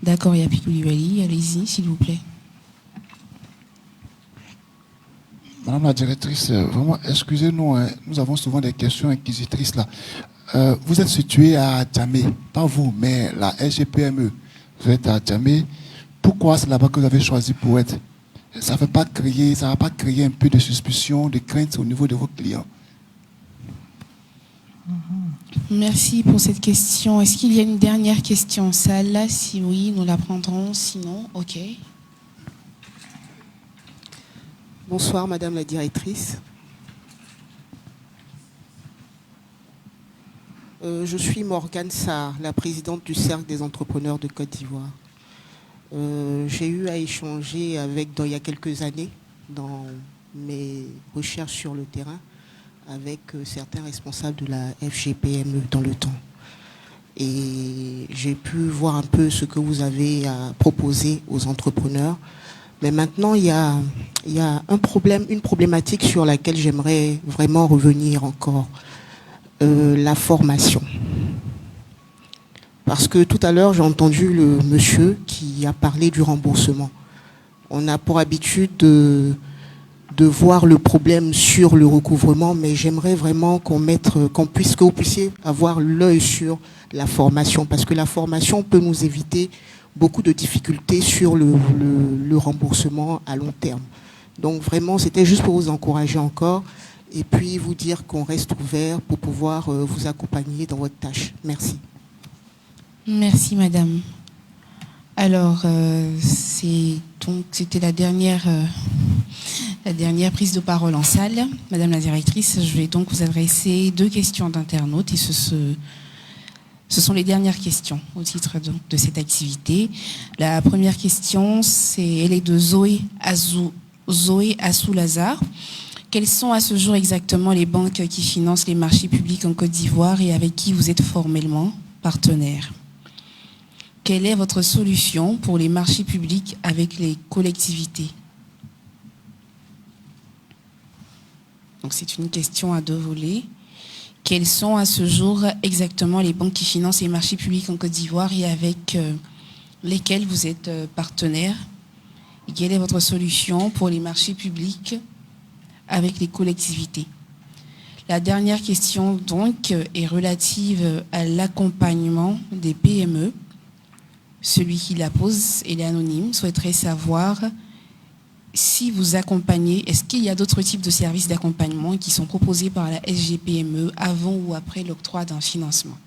D'accord, Yapi Koulibaly, allez-y, s'il vous plaît. Madame la Directrice, vraiment, excusez-nous, nous avons souvent des questions inquisitrices là. Vous êtes situé à Djamé, pas vous, mais la SGPME. Vous êtes à Djamé. Pourquoi c'est là-bas que vous avez choisi pour être? Ça ne va pas créer un peu de suspicion, de crainte au niveau de vos clients? Merci pour cette question. Est-ce qu'il y a une dernière question en salle? Si oui, nous la prendrons. Sinon, OK. Bonsoir, Madame la Directrice. Je suis Morgane Sarr, la présidente du Cercle des entrepreneurs de Côte d'Ivoire. J'ai eu à échanger il y a quelques années, dans mes recherches sur le terrain, avec certains responsables de la FGPME dans le temps. Et j'ai pu voir un peu ce que vous avez à proposer aux entrepreneurs. Mais maintenant, il y a un problème, une problématique sur laquelle j'aimerais vraiment revenir encore. La formation. Parce que tout à l'heure, j'ai entendu le monsieur qui a parlé du remboursement. On a pour habitude de voir le problème sur le recouvrement, mais j'aimerais vraiment que vous puissiez avoir l'œil sur la formation, parce que la formation peut nous éviter beaucoup de difficultés sur le remboursement à long terme. Donc vraiment, c'était juste pour vous encourager encore et puis vous dire qu'on reste ouvert pour pouvoir vous accompagner dans votre tâche. Merci. Merci, madame. Alors, c'était la dernière prise de parole en salle. Madame la directrice, je vais donc vous adresser 2 questions d'internautes et ce sont les dernières questions au titre de cette activité. La première question, elle est de Zoé Assou-Lazare. Quelles sont à ce jour exactement les banques qui financent les marchés publics en Côte d'Ivoire et avec qui vous êtes formellement partenaire? Quelle est votre solution pour les marchés publics avec les collectivités? Donc c'est une question à 2 volets. Quelles sont à ce jour exactement les banques qui financent les marchés publics en Côte d'Ivoire et avec lesquelles vous êtes partenaire? Et quelle est votre solution pour les marchés publics avec les collectivités? La dernière question donc est relative à l'accompagnement des PME. Celui qui la pose, elle est anonyme, souhaiterait savoir si vous accompagnez, est-ce qu'il y a d'autres types de services d'accompagnement qui sont proposés par la SGPME avant ou après l'octroi d'un financement?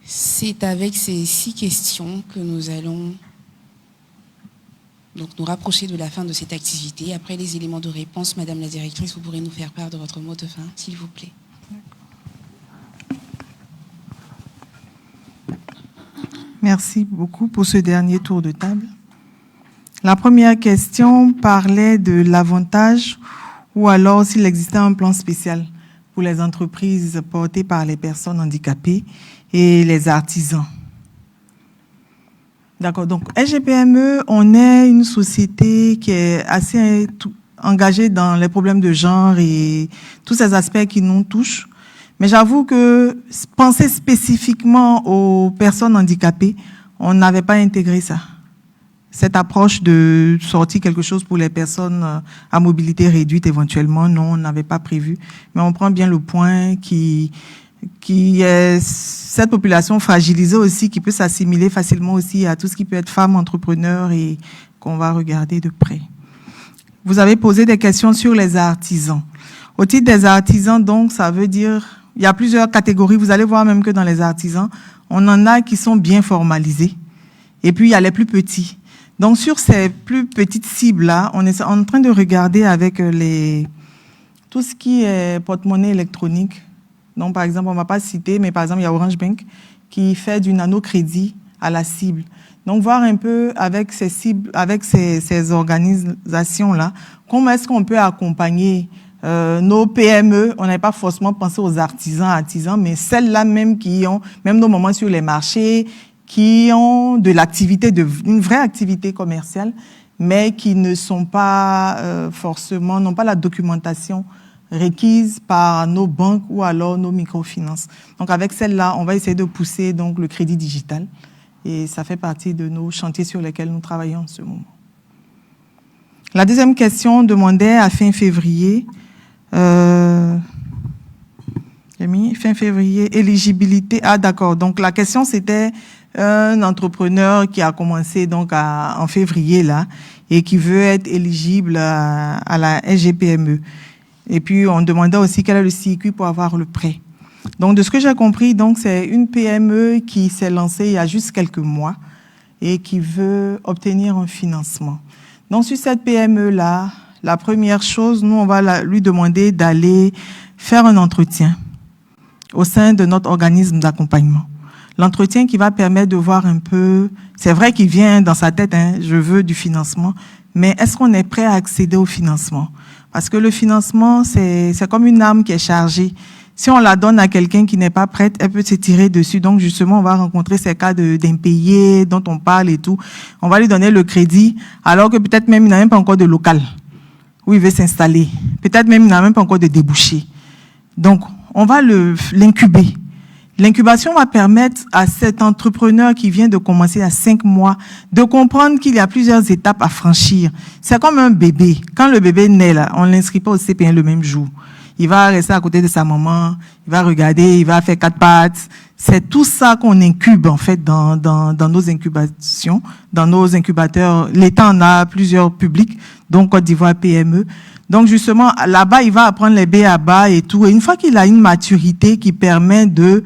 C'est avec ces 6 questions que nous allons donc nous rapprocher de la fin de cette activité. Après les éléments de réponse, Madame la directrice, vous pourrez nous faire part de votre mot de fin, s'il vous plaît. Merci beaucoup pour ce dernier tour de table. La première question parlait de l'avantage ou alors s'il existait un plan spécial pour les entreprises portées par les personnes handicapées et les artisans. D'accord, donc SGPME, on est une société qui est assez engagée dans les problèmes de genre et tous ces aspects qui nous touchent. Mais j'avoue que penser spécifiquement aux personnes handicapées, on n'avait pas intégré ça. Cette approche de sortir quelque chose pour les personnes à mobilité réduite éventuellement, non, on n'avait pas prévu. Mais on prend bien le point qui est cette population fragilisée aussi, qui peut s'assimiler facilement aussi à tout ce qui peut être femme entrepreneur et qu'on va regarder de près. Vous avez posé des questions sur les artisans. Au titre des artisans, donc, ça veut dire... Il y a plusieurs catégories. Vous allez voir même que dans les artisans, on en a qui sont bien formalisés. Et puis, il y a les plus petits. Donc, sur ces plus petites cibles-là, on est en train de regarder avec tout ce qui est porte-monnaie électronique. Donc, par exemple, on ne va pas citer, mais par exemple, il y a Orange Bank qui fait du nano-crédit à la cible. Donc, voir un peu avec ces cibles, avec ces organisations-là, comment est-ce qu'on peut accompagner nos PME. On n'avait pas forcément pensé aux artisans, mais celles-là même qui ont, même nos moments sur les marchés, qui ont de l'activité, une vraie activité commerciale, mais qui ne sont pas forcément, n'ont pas la documentation requise par nos banques ou alors nos microfinances. Donc avec celle-là, on va essayer de pousser donc le crédit digital et ça fait partie de nos chantiers sur lesquels nous travaillons en ce moment. La deuxième question demandait à fin février, fin février, éligibilité. Ah d'accord, donc la question c'était un entrepreneur qui a commencé donc en février là et qui veut être éligible à la SGPME. Et puis on demandait aussi quel est le circuit pour avoir le prêt. Donc de ce que j'ai compris, donc c'est une PME qui s'est lancée il y a juste quelques mois et qui veut obtenir un financement. Donc sur cette PME là, la première chose, nous on va lui demander d'aller faire un entretien au sein de notre organisme d'accompagnement. L'entretien qui va permettre de voir un peu, c'est vrai qu'il vient dans sa tête, je veux du financement, mais est-ce qu'on est prêt à accéder au financement? Parce que le financement, c'est comme une arme qui est chargée. Si on la donne à quelqu'un qui n'est pas prête, elle peut se tirer dessus. Donc, justement, on va rencontrer ces cas d'impayés dont on parle et tout. On va lui donner le crédit, alors que peut-être même il n'a même pas encore de local où il veut s'installer. Peut-être même il n'a même pas encore de débouché. Donc, on va l'incuber. L'incubation va permettre à cet entrepreneur qui vient de commencer à 5 mois de comprendre qu'il y a plusieurs étapes à franchir. C'est comme un bébé. Quand le bébé naît, là, on ne l'inscrit pas au CP1 le même jour. Il va rester à côté de sa maman, il va regarder, il va faire 4 pattes. C'est tout ça qu'on incube, en fait, dans nos incubations, dans nos incubateurs. L'État en a plusieurs publics, donc Côte d'Ivoire PME. Donc, justement, là-bas, il va apprendre les B.A.-ba et tout. Et une fois qu'il a une maturité qui permet de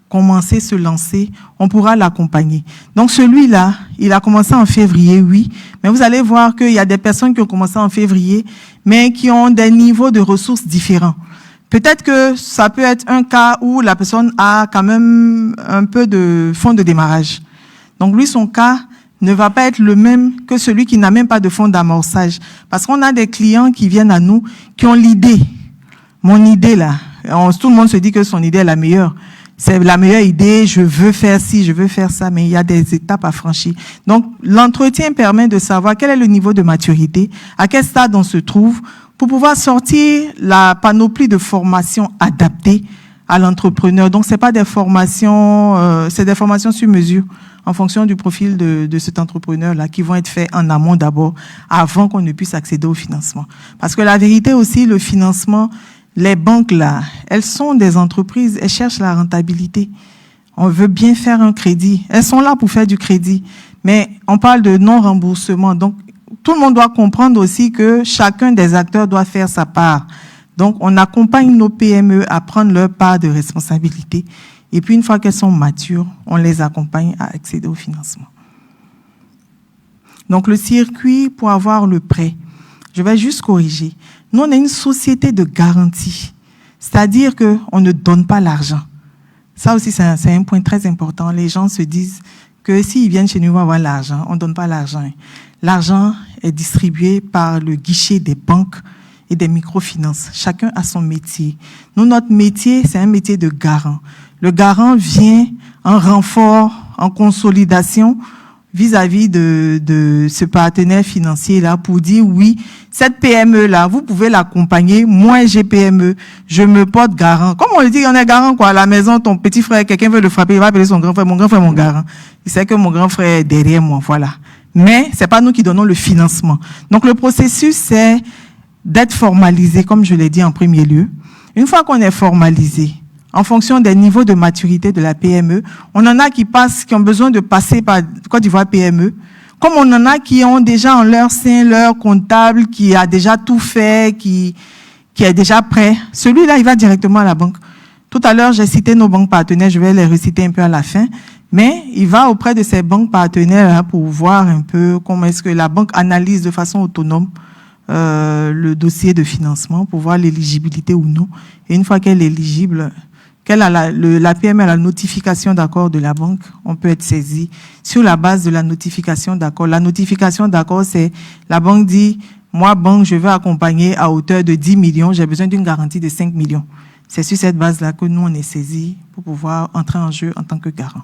commencer, se lancer, on pourra l'accompagner. Donc, celui-là, il a commencé en février, oui. Mais vous allez voir qu'il y a des personnes qui ont commencé en février, mais qui ont des niveaux de ressources différents. Peut-être que ça peut être un cas où la personne a quand même un peu de fonds de démarrage. Donc, lui, son cas ne va pas être le même que celui qui n'a même pas de fonds d'amorçage. Parce qu'on a des clients qui viennent à nous, qui ont l'idée. Mon idée, là, tout le monde se dit que son idée est la meilleure. C'est la meilleure idée, je veux faire ci, je veux faire ça, mais il y a des étapes à franchir. Donc, l'entretien permet de savoir quel est le niveau de maturité, à quel stade on se trouve, pour pouvoir sortir la panoplie de formations adaptées à l'entrepreneur. Donc, c'est pas des formations, c'est des formations sur mesure, en fonction du profil de cet entrepreneur-là, qui vont être faits en amont d'abord, avant qu'on ne puisse accéder au financement. Parce que la vérité aussi, le financement, les banques là, elles sont des entreprises, elles cherchent la rentabilité. On veut bien faire un crédit. Elles sont là pour faire du crédit. Mais on parle de non-remboursement. Donc, tout le monde doit comprendre aussi que chacun des acteurs doit faire sa part. Donc, on accompagne nos PME à prendre leur part de responsabilité. Et puis, une fois qu'elles sont matures, on les accompagne à accéder au financement. Donc, le circuit pour avoir le prêt, je vais juste corriger. Nous, on est une société de garantie. C'est-à-dire qu'on ne donne pas l'argent. Ça aussi, c'est un point très important. Les gens se disent que s'ils viennent chez nous, ils vont avoir l'argent. On ne donne pas l'argent. L'argent est distribué par le guichet des banques et des microfinances. Chacun a son métier. Nous, notre métier, c'est un métier de garant. Le garant vient en renfort, en consolidation vis-à-vis de ce partenaire financier-là pour dire oui, cette PME-là, vous pouvez l'accompagner. Moi, j'ai PME, je me porte garant. Comme on le dit, on est garant, quoi. À la maison, ton petit frère, quelqu'un veut le frapper, il va appeler son grand frère, mon garant. Il sait que mon grand frère est derrière moi, voilà. Mais c'est pas nous qui donnons le financement. Donc, le processus, c'est d'être formalisé, comme je l'ai dit en premier lieu. Une fois qu'on est formalisé, en fonction des niveaux de maturité de la PME, on en a qui ont besoin de passer par Côte d'Ivoire PME, comme on en a qui ont déjà en leur sein leur comptable qui a déjà tout fait, qui est déjà prêt. Celui-là, il va directement à la banque. Tout à l'heure, j'ai cité nos banques partenaires, je vais les reciter un peu à la fin, mais il va auprès de ces banques partenaires là, pour voir un peu comment est-ce que la banque analyse de façon autonome le dossier de financement pour voir l'éligibilité ou non. Et une fois qu'elle est éligible, qu'elle a la PME a la notification d'accord de la banque, on peut être saisi sur la base de la notification d'accord. La notification d'accord, c'est la banque dit, moi, banque, je veux accompagner à hauteur de 10 millions, j'ai besoin d'une garantie de 5 millions. C'est sur cette base-là que nous, on est saisi pour pouvoir entrer en jeu en tant que garant.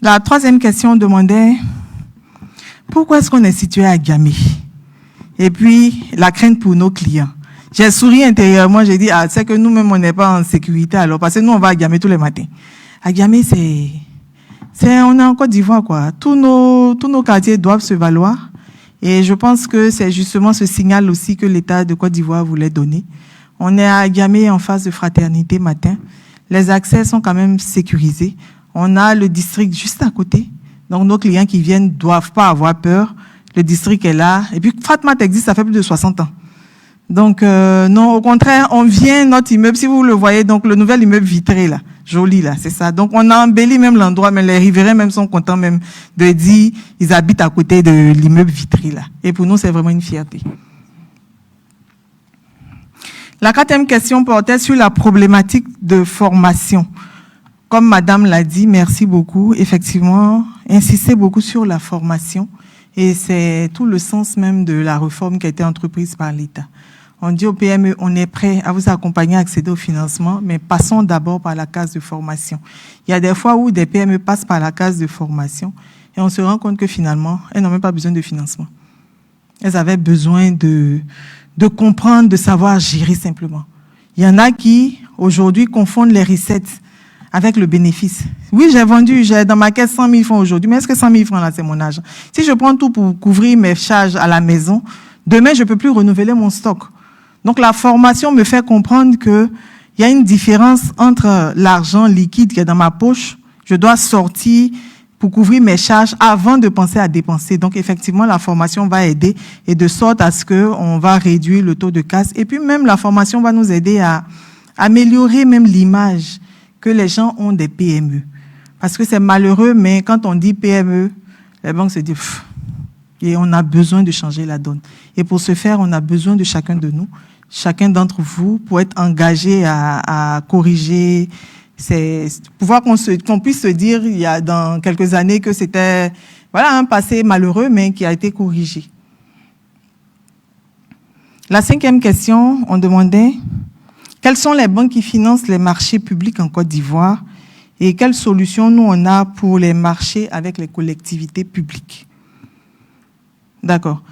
La troisième question demandait, pourquoi est-ce qu'on est situé à Gamé? Et puis, la crainte pour nos clients. J'ai souri intérieurement, j'ai dit, c'est que nous-mêmes, on n'est pas en sécurité alors, parce que nous, on va à Gamé tous les matins. À Gamé, on est en Côte d'Ivoire, quoi. Tous nos quartiers doivent se valoir. Et je pense que c'est justement ce signal aussi que l'État de Côte d'Ivoire voulait donner. On est à Gamé en phase de fraternité matin. Les accès sont quand même sécurisés. On a le district juste à côté. Donc, nos clients qui viennent doivent pas avoir peur. Le district est là. Et puis, Fatmat existe, ça fait plus de 60 ans. Donc, non, au contraire, on vient, notre immeuble, si vous le voyez, donc le nouvel immeuble vitré, là, joli, là, c'est ça. Donc, on a embelli même l'endroit, mais les riverains même sont contents même de dire, ils habitent à côté de l'immeuble vitré, là. Et pour nous, c'est vraiment une fierté. La 4e question portait sur la problématique de formation. Comme Madame l'a dit, merci beaucoup. Effectivement, insister beaucoup sur la formation. Et c'est tout le sens même de la réforme qui a été entreprise par l'État. On dit au PME, on est prêt à vous accompagner à accéder au financement, mais passons d'abord par la case de formation. Il y a des fois où des PME passent par la case de formation et on se rend compte que finalement, elles n'ont même pas besoin de financement. Elles avaient besoin de comprendre, de savoir gérer simplement. Il y en a qui, aujourd'hui, confondent les recettes avec le bénéfice. Oui, j'ai dans ma caisse 100 000 francs aujourd'hui, mais est-ce que 100 000 francs, là, c'est mon argent? Si je prends tout pour couvrir mes charges à la maison, demain, je ne peux plus renouveler mon stock. Donc, la formation me fait comprendre qu'il y a une différence entre l'argent liquide qui est dans ma poche, je dois sortir pour couvrir mes charges avant de penser à dépenser. Donc, effectivement, la formation va aider et de sorte à ce qu'on va réduire le taux de casse. Et puis, même la formation va nous aider à améliorer même l'image que les gens ont des PME. Parce que c'est malheureux, mais quand on dit PME, les banques se disent pff, et on a besoin de changer la donne. Et pour ce faire, on a besoin de chacun de nous, chacun d'entre vous, pour être engagé à corriger, pouvoir qu'on puisse se dire il y a dans quelques années que c'était un passé malheureux, mais qui a été corrigé. La 5e question, on demandait quelles sont les banques qui financent les marchés publics en Côte d'Ivoire et quelles solutions nous on a pour les marchés avec les collectivités publiques. D'accord.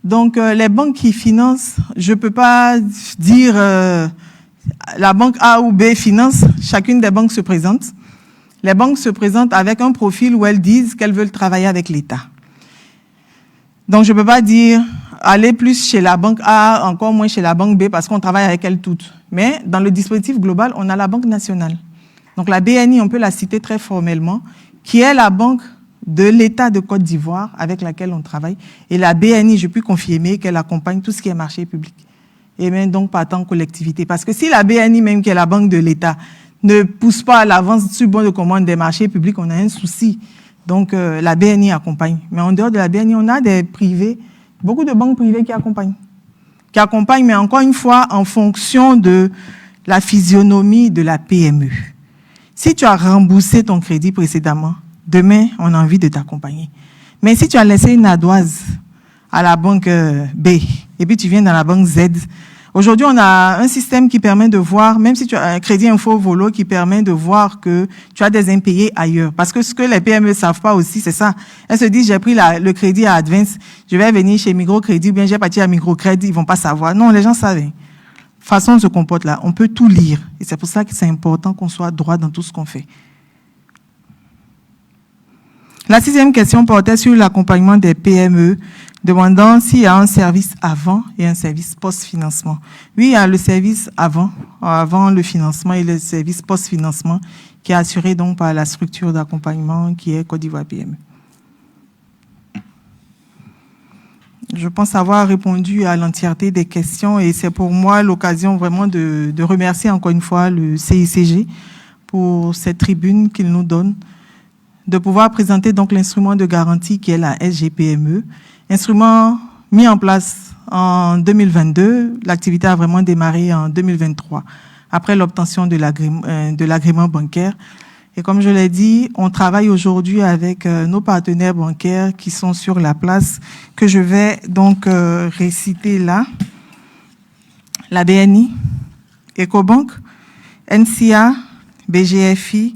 Donc, les banques qui financent, je ne peux pas dire la banque A ou B finance, chacune des banques se présente. Les banques se présentent avec un profil où elles disent qu'elles veulent travailler avec l'État. Donc, je ne peux pas dire aller plus chez la banque A, encore moins chez la banque B, parce qu'on travaille avec elles toutes. Mais dans le dispositif global, on a la Banque nationale. Donc, la BNI, on peut la citer très formellement, qui est la banque de l'État de Côte d'Ivoire avec laquelle on travaille. Et la BNI, je peux confirmer qu'elle accompagne tout ce qui est marché public. Et même donc pas tant collectivité. Parce que si la BNI, même qui est la banque de l'État, ne pousse pas à l'avance sur bon de commande des marchés publics, on a un souci. Donc la BNI accompagne. Mais en dehors de la BNI, on a des privés, beaucoup de banques privées qui accompagnent. Mais encore une fois, en fonction de la physionomie de la PME. Si tu as remboursé ton crédit précédemment, demain, on a envie de t'accompagner. Mais si tu as laissé une ardoise à la banque B, et puis tu viens dans la banque Z, aujourd'hui, on a un système qui permet de voir, même si tu as un crédit info volo, qui permet de voir que tu as des impayés ailleurs. Parce que ce que les PME ne savent pas aussi, c'est ça. Elles se disent, j'ai pris le crédit à Advance, je vais venir chez Microcrédit, ou bien j'ai parti à Microcrédit, ils vont pas savoir. Non, les gens savent. Façon de se comporter là, on peut tout lire. Et c'est pour ça que c'est important qu'on soit droit dans tout ce qu'on fait. La 6e question portait sur l'accompagnement des PME, demandant s'il y a un service avant et un service post-financement. Oui, il y a le service avant le financement et le service post-financement qui est assuré donc par la structure d'accompagnement qui est Côte d'Ivoire PME. Je pense avoir répondu à l'entièreté des questions et c'est pour moi l'occasion vraiment de remercier encore une fois le CICG pour cette tribune qu'il nous donne, de pouvoir présenter donc l'instrument de garantie qui est la SGPME, instrument mis en place en 2022. L'activité a vraiment démarré en 2023, après l'obtention de l'agrément bancaire. Et comme je l'ai dit, on travaille aujourd'hui avec nos partenaires bancaires qui sont sur la place, que je vais donc réciter là. La BNI, Ecobank, NCA, BGFI,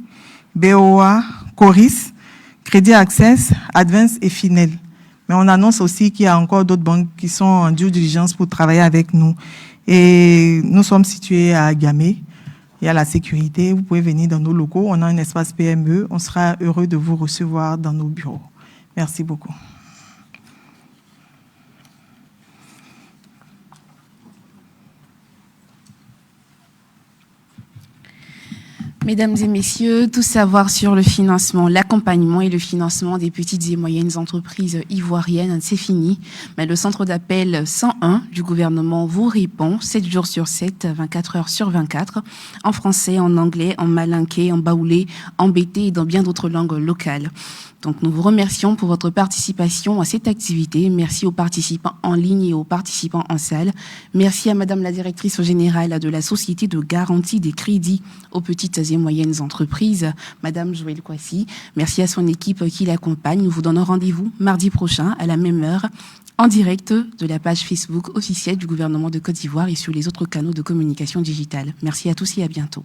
BOA, Coris, Crédit Access, Advance et Finel. Mais on annonce aussi qu'il y a encore d'autres banques qui sont en due diligence pour travailler avec nous. Et nous sommes situés à Gamay. Il y a la sécurité, vous pouvez venir dans nos locaux. On a un espace PME. On sera heureux de vous recevoir dans nos bureaux. Merci beaucoup. Mesdames et messieurs, tout savoir sur le financement, l'accompagnement et le financement des petites et moyennes entreprises ivoiriennes, c'est fini. Mais le centre d'appel 101 du gouvernement vous répond 7 jours sur 7, 24 heures sur 24, en français, en anglais, en malinké, en baoulé, en bété et dans bien d'autres langues locales. Donc, nous vous remercions pour votre participation à cette activité. Merci aux participants en ligne et aux participants en salle. Merci à Madame la directrice générale de la Société de garantie des crédits aux petites et moyennes entreprises, Madame Joëlle Kwasi. Merci à son équipe qui l'accompagne. Nous vous donnons rendez-vous mardi prochain à la même heure en direct de la page Facebook officielle du gouvernement de Côte d'Ivoire et sur les autres canaux de communication digitale. Merci à tous et à bientôt.